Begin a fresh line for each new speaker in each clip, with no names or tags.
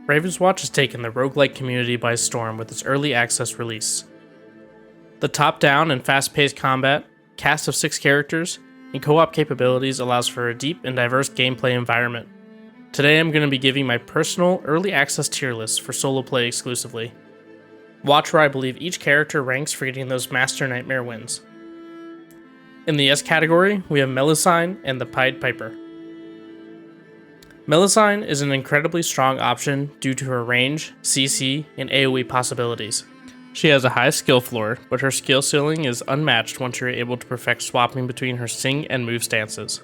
Ravenswatch has taken the roguelike community by storm with its early access release. The top-down and fast-paced combat, cast of 6 characters, and co-op capabilities allows for a deep and diverse gameplay environment. Today I'm going to be giving my personal early access tier list for solo play exclusively. Watch where I believe each character ranks for getting those Master Nightmare wins. In the S category, we have Melusine and the Pied Piper. Melusine is an incredibly strong option due to her range, CC, and AoE possibilities. She has a high skill floor, but her skill ceiling is unmatched once you're able to perfect swapping between her sing and move stances.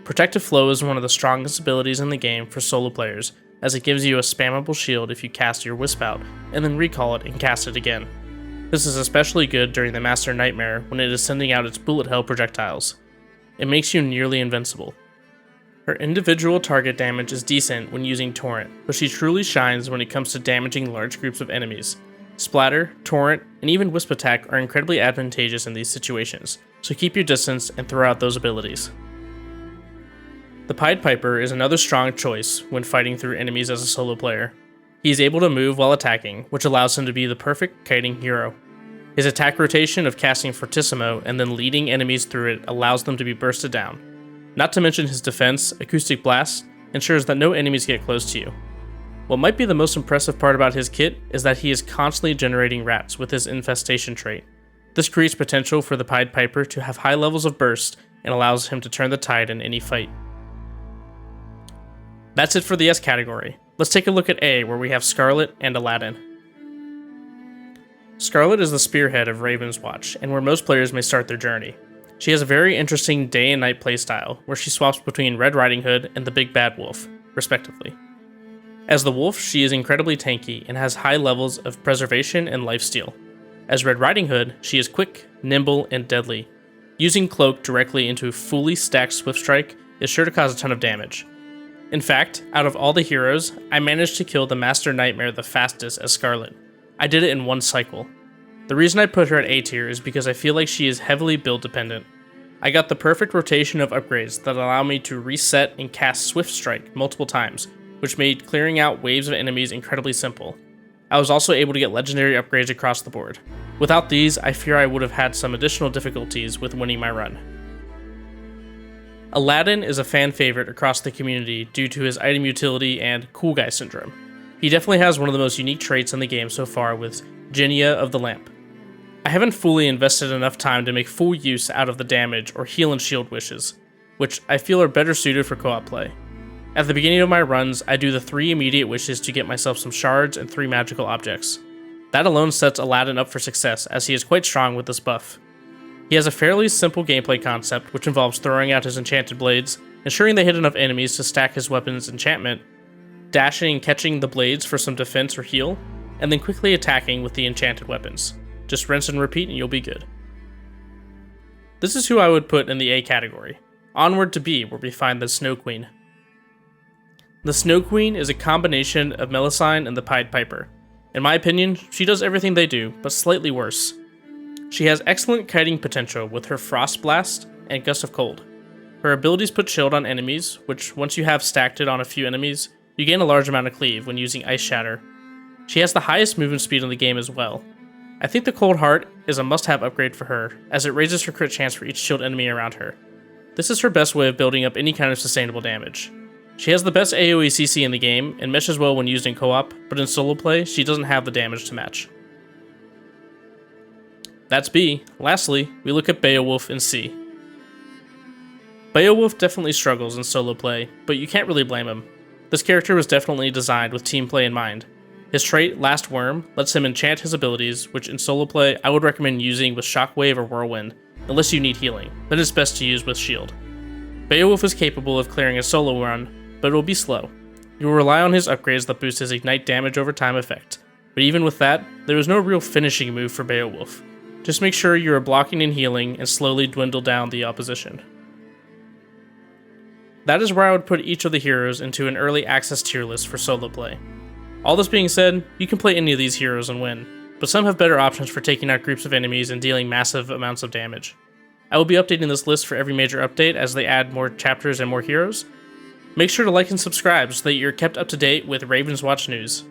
Protective Flow is one of the strongest abilities in the game for solo players, as it gives you a spammable shield if you cast your Wisp out, and then recall it and cast it again. This is especially good during the Master Nightmare when it is sending out its bullet hell projectiles. It makes you nearly invincible. Her individual target damage is decent when using Torrent, but she truly shines when it comes to damaging large groups of enemies. Splatter, Torrent, and even Wisp Attack are incredibly advantageous in these situations, so keep your distance and throw out those abilities. The Pied Piper is another strong choice when fighting through enemies as a solo player. He is able to move while attacking, which allows him to be the perfect kiting hero. His attack rotation of casting Fortissimo and then leading enemies through it allows them to be bursted down. Not to mention his defense, Acoustic Blast, ensures that no enemies get close to you. What might be the most impressive part about his kit is that he is constantly generating rats with his infestation trait. This creates potential for the Pied Piper to have high levels of burst and allows him to turn the tide in any fight. That's it for the S category. Let's take a look at A, where we have Scarlet and Aladdin. Scarlet is the spearhead of Ravenswatch, and where most players may start their journey. She has a very interesting day and night playstyle, where she swaps between Red Riding Hood and the Big Bad Wolf, respectively. As the wolf, she is incredibly tanky and has high levels of preservation and lifesteal. As Red Riding Hood, she is quick, nimble, and deadly. Using Cloak directly into fully stacked Swift Strike is sure to cause a ton of damage. In fact, out of all the heroes, I managed to kill the Master Nightmare the fastest as Scarlet. I did it in one cycle. The reason I put her at A tier is because I feel like she is heavily build dependent. I got the perfect rotation of upgrades that allow me to reset and cast Swift Strike multiple times, which made clearing out waves of enemies incredibly simple. I was also able to get legendary upgrades across the board. Without these, I fear I would have had some additional difficulties with winning my run. Aladdin is a fan favorite across the community due to his item utility and cool guy syndrome. He definitely has one of the most unique traits in the game so far with Genia of the Lamp. I haven't fully invested enough time to make full use out of the damage or heal and shield wishes, which I feel are better suited for co-op play. At the beginning of my runs, I do the 3 immediate wishes to get myself some shards and 3 magical objects. That alone sets Aladdin up for success, as he is quite strong with this buff. He has a fairly simple gameplay concept, which involves throwing out his enchanted blades, ensuring they hit enough enemies to stack his weapon's enchantment, dashing and catching the blades for some defense or heal, and then quickly attacking with the enchanted weapons. Just rinse and repeat and you'll be good. This is who I would put in the A category. Onward to B, where we find the Snow Queen. The Snow Queen is a combination of Melusine and the Pied Piper. In my opinion, she does everything they do, but slightly worse. She has excellent kiting potential with her Frost Blast and Gust of Cold. Her abilities put shield on enemies, which once you have stacked it on a few enemies, you gain a large amount of cleave when using Ice Shatter. She has the highest movement speed in the game as well. I think the Cold Heart is a must-have upgrade for her, as it raises her crit chance for each shield enemy around her. This is her best way of building up any kind of sustainable damage. She has the best AoE CC in the game, and meshes well when used in co-op, but in solo play, she doesn't have the damage to match. That's B. Lastly, we look at Beowulf in C. Beowulf definitely struggles in solo play, but you can't really blame him. This character was definitely designed with team play in mind. His trait, Last Worm, lets him enchant his abilities, which in solo play I would recommend using with Shockwave or Whirlwind, unless you need healing, then it's best to use with Shield. Beowulf is capable of clearing a solo run, but it will be slow. You will rely on his upgrades that boost his Ignite damage over time effect, but even with that, there is no real finishing move for Beowulf. Just make sure you are blocking and healing and slowly dwindle down the opposition. That is where I would put each of the heroes into an early access tier list for solo play. All this being said, you can play any of these heroes and win, but some have better options for taking out groups of enemies and dealing massive amounts of damage. I will be updating this list for every major update as they add more chapters and more heroes. Make sure to like and subscribe so that you're kept up to date with Ravenswatch news.